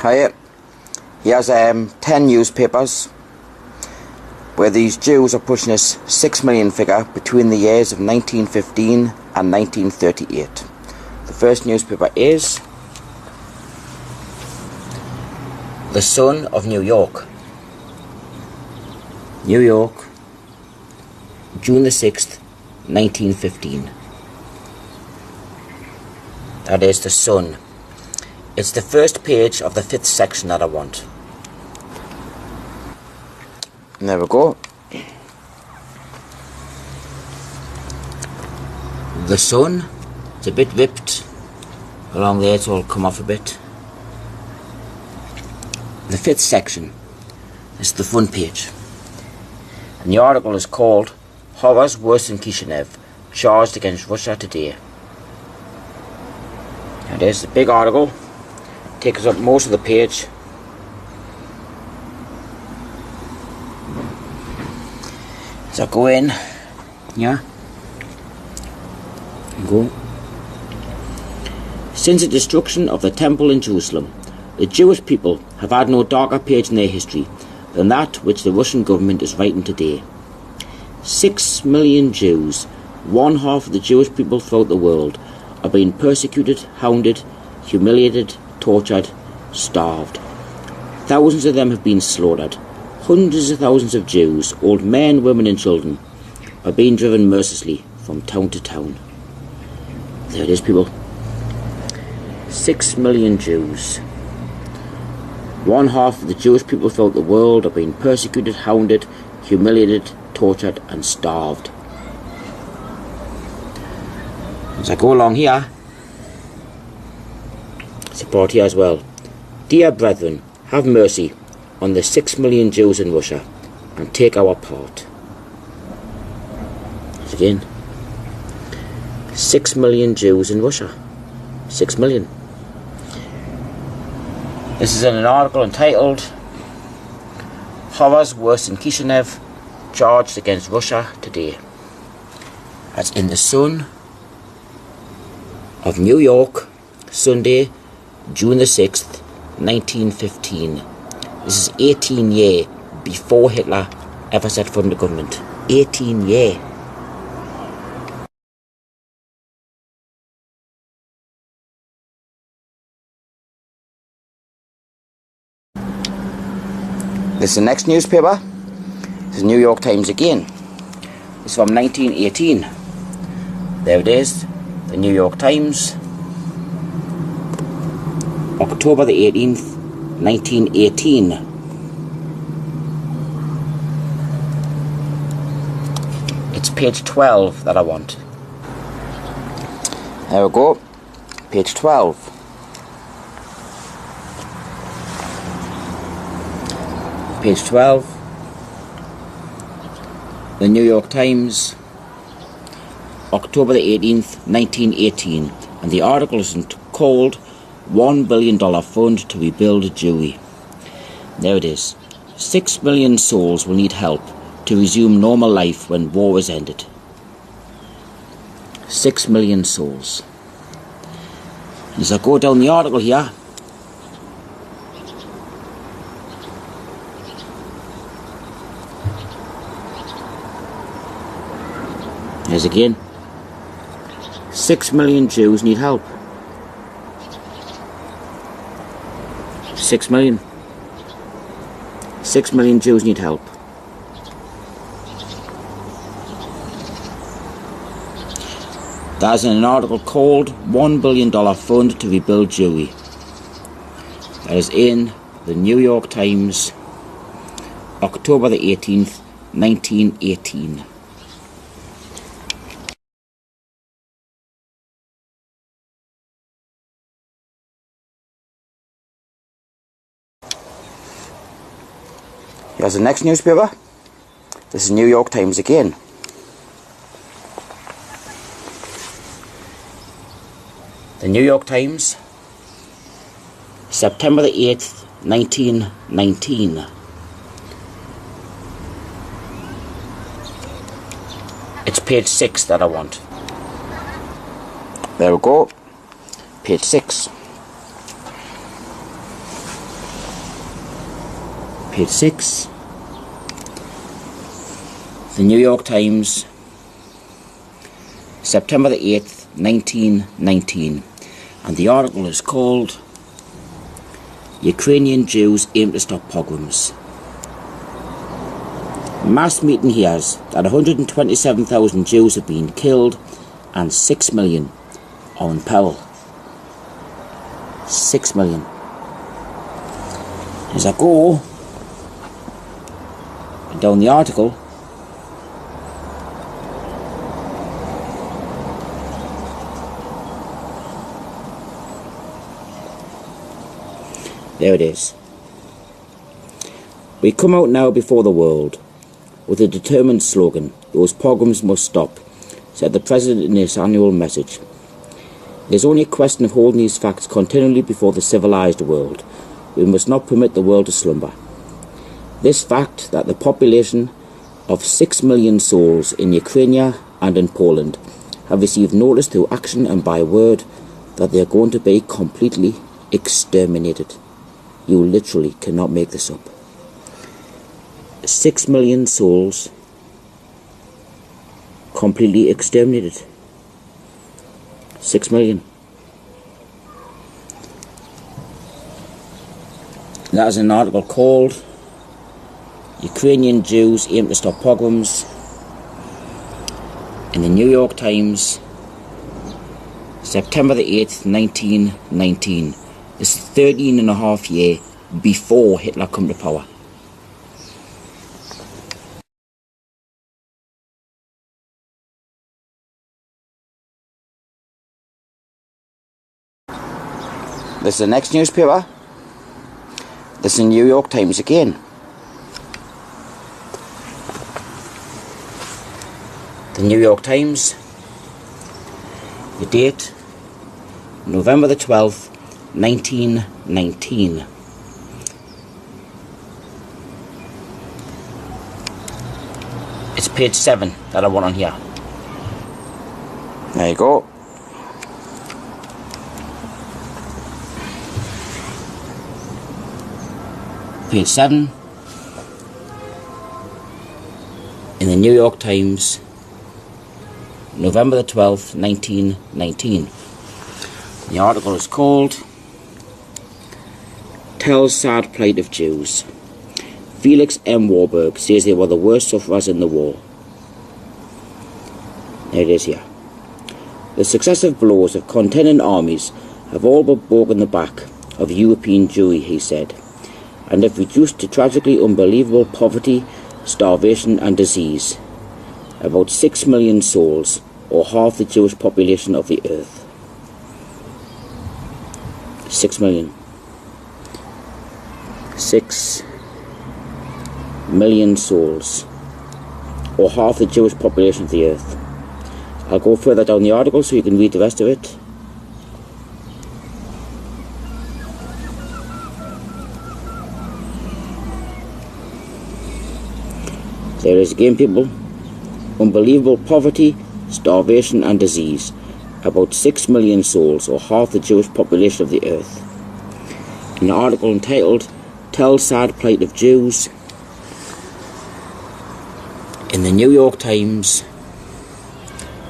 Hiya. Here's 10 newspapers where these Jews are pushing this 6 million figure between the years of 1915 and 1938. The first newspaper is The Sun of New York. New York, June the 6th, 1915. That is The Sun. It's the first page of the 5th section that I want. And there we go. The Sun, it's a bit ripped along there, it's all come off a bit. The 5th section is the front page. And the article is called Horrors Worse than Kishinev, Charged Against Russia Today. And there's the big article. Takes up most of the page. So go in, yeah, and go. Since the destruction of the temple in Jerusalem, the Jewish people have had no darker page in their history than that which the Russian government is writing today. 6 million Jews, one half of the Jewish people throughout the world, are being persecuted, hounded, humiliated, tortured, starved. Thousands of them have been slaughtered. Hundreds of thousands of Jews, old men, women and children, are being driven mercilessly from town to town. There it is, people. 6 million Jews. One half of the Jewish people throughout the world are being persecuted, hounded, humiliated, tortured and starved. As I go along here, it's brought here as well. Dear brethren, have mercy on the 6 million Jews in Russia and take our part. Again, 6 million Jews in Russia. 6 million. This is in an article entitled Horrors Worse than Kishinev, Charged Against Russia Today. That's in the Sun of New York, Sunday, June the 6th, 1915. This is 18 years before Hitler ever set foot in the government. 18 years. This is the next newspaper. This is New York Times again. It's from 1918. There it is. The New York Times. October the 18th, 1918. It's page 12 that I want. There we go. Page 12. Page 12. The New York Times. October the 18th, 1918. And the article is called $1 billion fund to rebuild Jewry. There it is. 6 million souls will need help to resume normal life when war is ended. 6 million souls. As I go down the article here, there's again. 6 million Jews need help. 6 million. 6 million Jews need help. That's in an article called $1 billion fund to rebuild Jewry. That is in the New York Times, October the 18th, 1918. Here's the next newspaper. This is New York Times again. The New York Times, September the 8th, 1919. It's page 6 that I want. There we go. Page 6. Page 6. The New York Times, September the 8th, 1919. And the article is called Ukrainian Jews Aim to Stop Pogroms. Mass meeting hears that 127,000 Jews have been killed and 6 million are in peril. 6 million. As I go down the article, there it is. We come out now before the world with a determined slogan, "Those pogroms must stop," said the President in his annual message. It is only a question of holding these facts continually before the civilized world. We must not permit the world to slumber. This fact that the population of 6 million souls in Ukraine and in Poland have received notice through action and by word that they are going to be completely exterminated. You literally cannot make this up. 6 million souls completely exterminated. 6 million. That is an article called Ukrainian Jews Aim to Stop Pogroms in the New York Times, September the 8th, 1919. This is 13 and a half years before Hitler come to power. This is the next newspaper. This is the New York Times again. The New York Times. The date, November the 12th, 1919. It's page 7 that I want on here. There you go. Page 7 in the New York Times, November the 12th, 1919. The article is called Tells Sad Plight of Jews. Felix M. Warburg says they were the worst sufferers in the war. There it is here. The successive blows of contending armies have all but broken the back of European Jewry, he said, and have reduced to tragically unbelievable poverty, starvation and disease about 6 million souls, or half the Jewish population of the earth. 6 million. 6 million souls, or half the Jewish population of the earth. I'll go further down the article so you can read the rest of it. There is again, people. Unbelievable poverty, starvation and disease. About 6 million souls, or half the Jewish population of the earth. An article entitled Tells Sad Plight of Jews in the New York Times,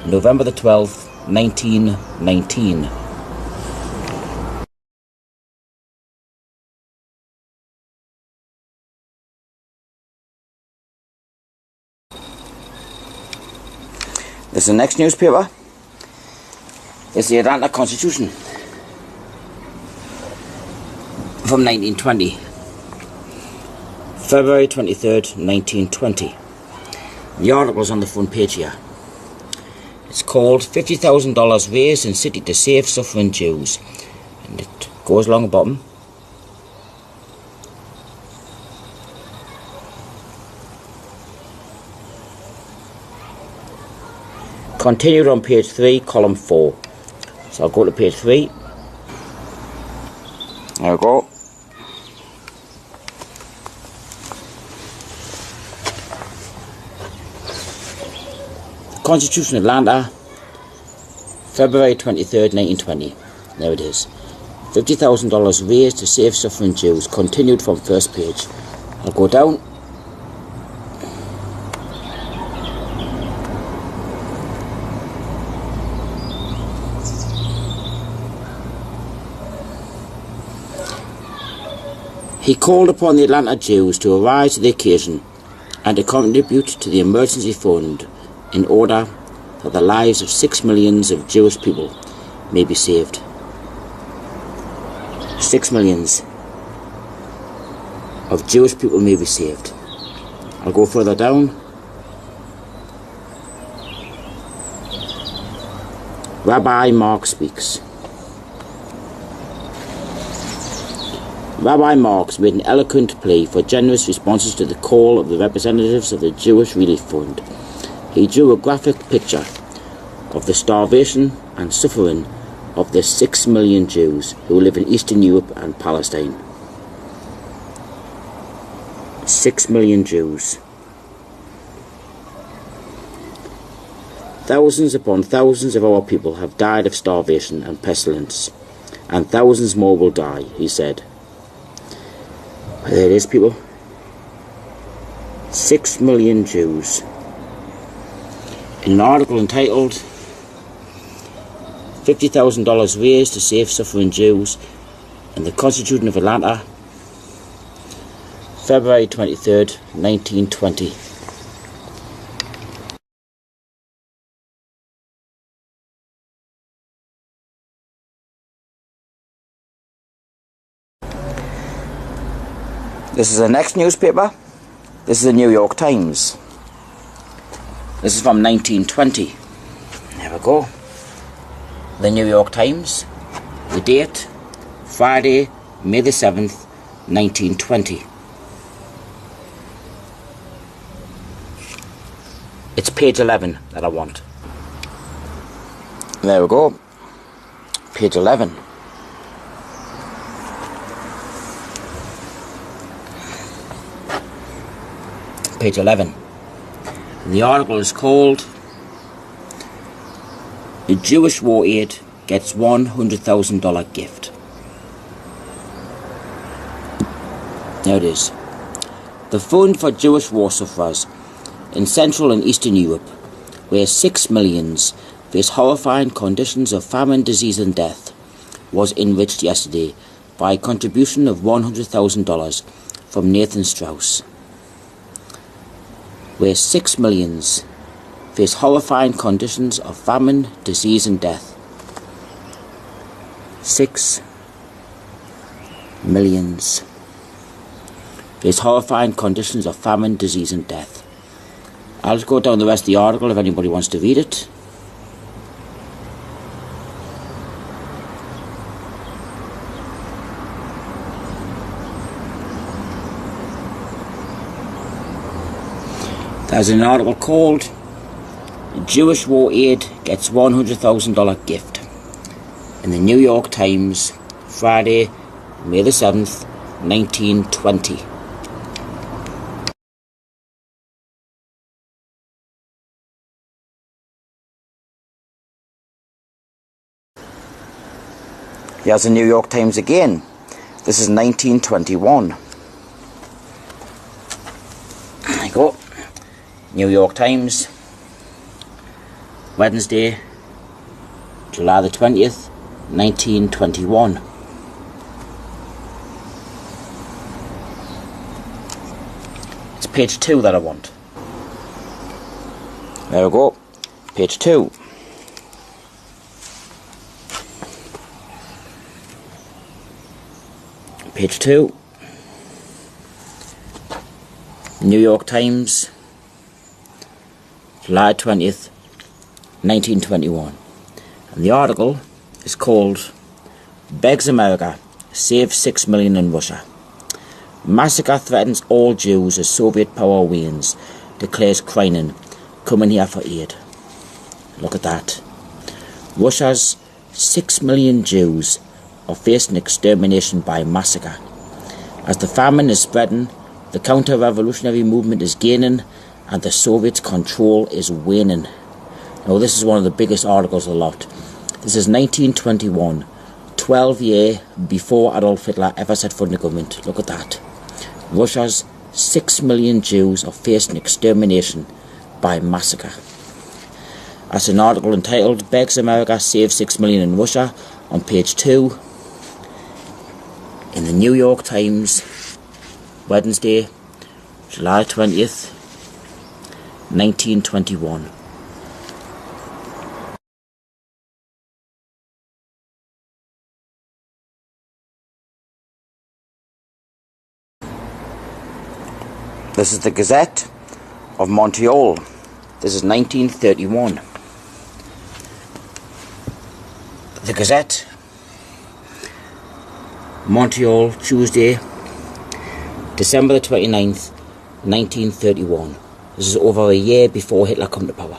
November the 12th, 1919. This is the next newspaper. It's the Atlanta Constitution from 1920. February 23rd, 1920. The article's on the front page here. It's called $50,000 raised in city to save suffering Jews. And it goes along the bottom. Continued on page 3, column 4. So I'll go to page 3. There we go. Constitution of Atlanta, February 23rd, 1920. There it is. $50,000 raised to save suffering Jews. Continued from first page. I'll go down. He called upon the Atlanta Jews to arise to the occasion and to contribute to the emergency fund in order that the lives of 6 million of Jewish people may be saved. 6 million of Jewish people may be saved. I'll go further down. Rabbi Mark speaks. Rabbi Marks made an eloquent plea for generous responses to the call of the representatives of the Jewish Relief Fund. He drew a graphic picture of the starvation and suffering of the 6 million Jews who live in Eastern Europe and Palestine. 6 million Jews. Thousands upon thousands of our people have died of starvation and pestilence, and thousands more will die, he said. There it is, people. 6 million Jews. In an article entitled $50,000 raised to save suffering Jews in the Constitution of Atlanta, February 23rd, 1920. This is the next newspaper. This is the New York Times. This is from 1920. There we go. The New York Times. The date, Friday, May the 7th, 1920. It's page 11 that I want. There we go. Page 11. Page 11. And the article is called "The Jewish War Aid Gets $100,000 Gift." There it is. The Fund for Jewish War Sufferers in Central and Eastern Europe, where 6 million face horrifying conditions of famine, disease and death, was enriched yesterday by a contribution of $100,000 from Nathan Strauss. Where 6 million face horrifying conditions of famine, disease and death. 6 million face horrifying conditions of famine, disease and death. I'll just go down the rest of the article if anybody wants to read it. There's an article called "Jewish War Aid Gets $100,000 Gift" in the New York Times, Friday, May the 7th, 1920. Here's the New York Times again. This is 1921. There you go. New York Times, Wednesday, July the 20th, 1921. It's page 2 that I want. There we go. Page 2. Page 2. New York Times, July 20th, 1921. And the article is called "Begs America, Save 6 Million in Russia. Massacre threatens all Jews as Soviet power wanes, declares Kreinin, coming here for aid." Look at that. Russia's 6 million Jews are facing extermination by massacre. As the famine is spreading, the counter-revolutionary movement is gaining, and the Soviets' control is waning. Now, this is one of the biggest articles of the lot. This is 1921, 12 years before Adolf Hitler ever set foot in the government. Look at that. Russia's 6 million Jews are facing extermination by massacre. That's an article entitled "Begs America Save 6 Million in Russia" on page 2 in the New York Times, Wednesday, July 20th, 1921. This is the Gazette of Montreal. This is 1931. The Gazette, Montreal, Tuesday, December the 29th, 1931. This is over a year before Hitler come to power.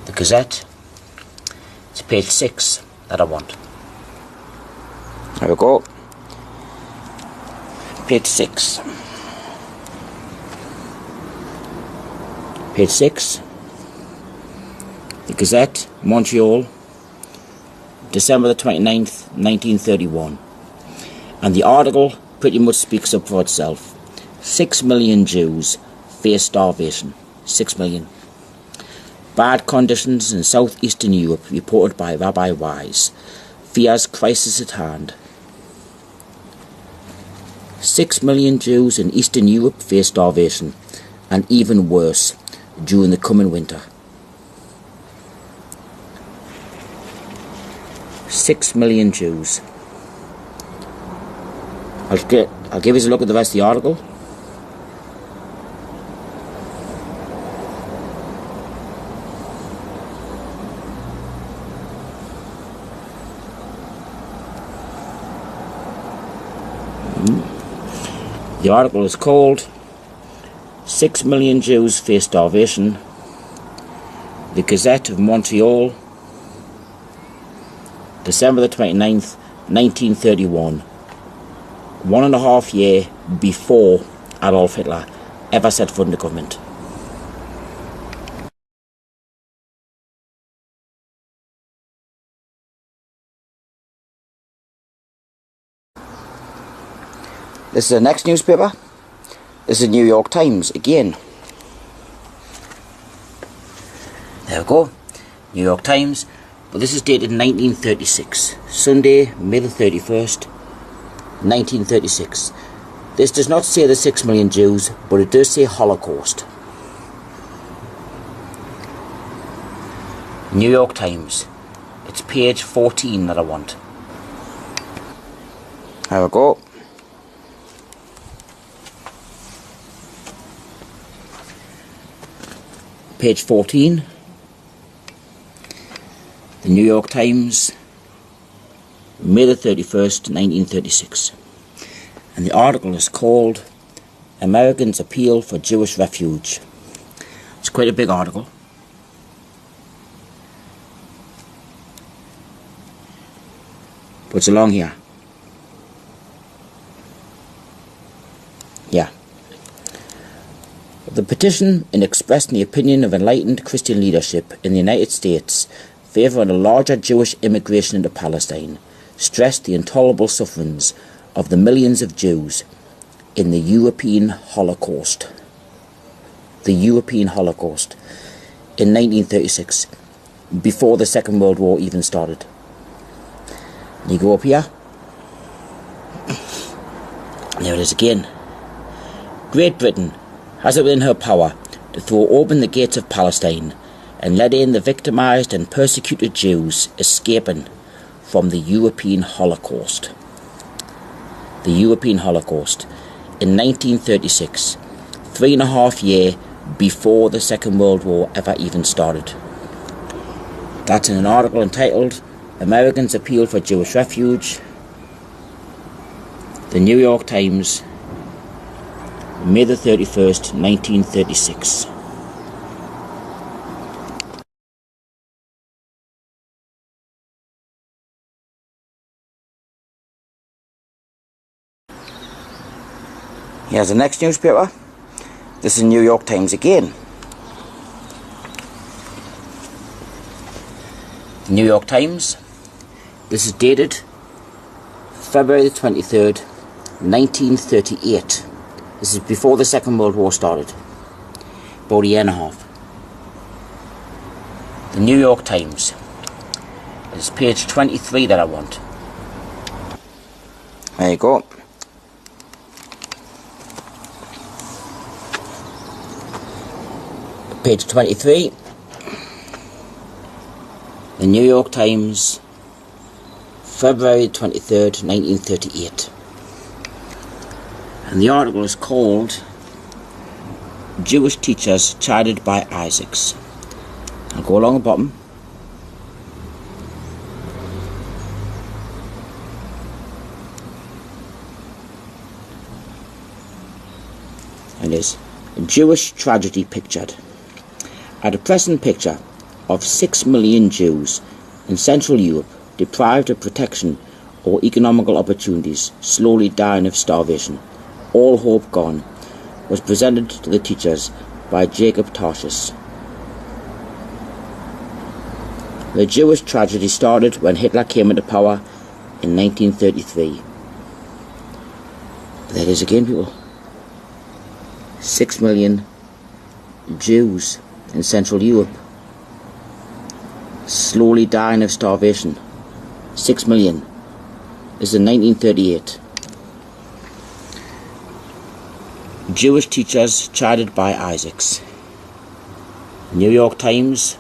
The Gazette, it's page 6 that I want. There we go. Page 6. Page 6. The Gazette, Montreal, December the 29th, 1931. And the article pretty much speaks up for itself. 6 million Jews face starvation. 6 million. Bad conditions in southeastern Europe reported by Rabbi Wise. Fears crisis at hand. 6 million Jews in Eastern Europe face starvation, and even worse during the coming winter. 6 million Jews. I'll give you a look at the rest of the article. The article is called 6 million Jews face starvation. The Gazette of Montreal, December the 29th, 1931. 1.5 years before Adolf Hitler ever set foot in the government. This is the next newspaper. This is the New York Times again. There we go. New York Times. But this is dated 1936. Sunday, May the 31st, 1936. This does not say the 6 million Jews, but it does say Holocaust. New York Times. It's page 14 that I want. There we go. Page 14, the New York Times, May the 31st, 1936. And the article is called "Americans Appeal for Jewish Refuge." It's quite a big article. But it's along here. Yeah. The petition, in expressing the opinion of enlightened Christian leadership in the United States favouring a larger Jewish immigration into Palestine, stressed the intolerable sufferings of the millions of Jews in the European Holocaust. The European Holocaust in 1936, before the Second World War even started. You go up here. There it is again. Great Britain has it within her power to throw open the gates of Palestine and let in the victimised and persecuted Jews escaping from the European Holocaust. The European Holocaust in 1936, 3.5 years before the Second World War ever even started. That's in an article entitled "Americans Appeal for Jewish Refuge." The New York Times, May the 31st, 1936. Here's the next newspaper. This is New York Times again. New York Times. This is dated February the 23rd, 1938. This is before the Second World War started. About a year and a half. The New York Times. It's page 23 that I want. There you go. Page 23. The New York Times, February 23rd, 1938. And the article is called Jewish Teachers Chided by Isaacs. I'll go along the bottom. And it is a Jewish tragedy pictured. A depressing picture of 6 million Jews in Central Europe deprived of protection or economical opportunities, slowly dying of starvation, all hope gone, was presented to the teachers by Jacob Tarshis. The Jewish tragedy started when Hitler came into power in 1933. There it is again, people. 6 million Jews in Central Europe, slowly dying of starvation. 6 million. This is in 1938. Jewish teachers chided by Isaacs. New York Times,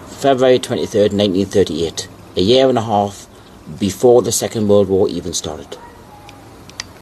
February 23rd, 1938. A year and a half before the Second World War even started.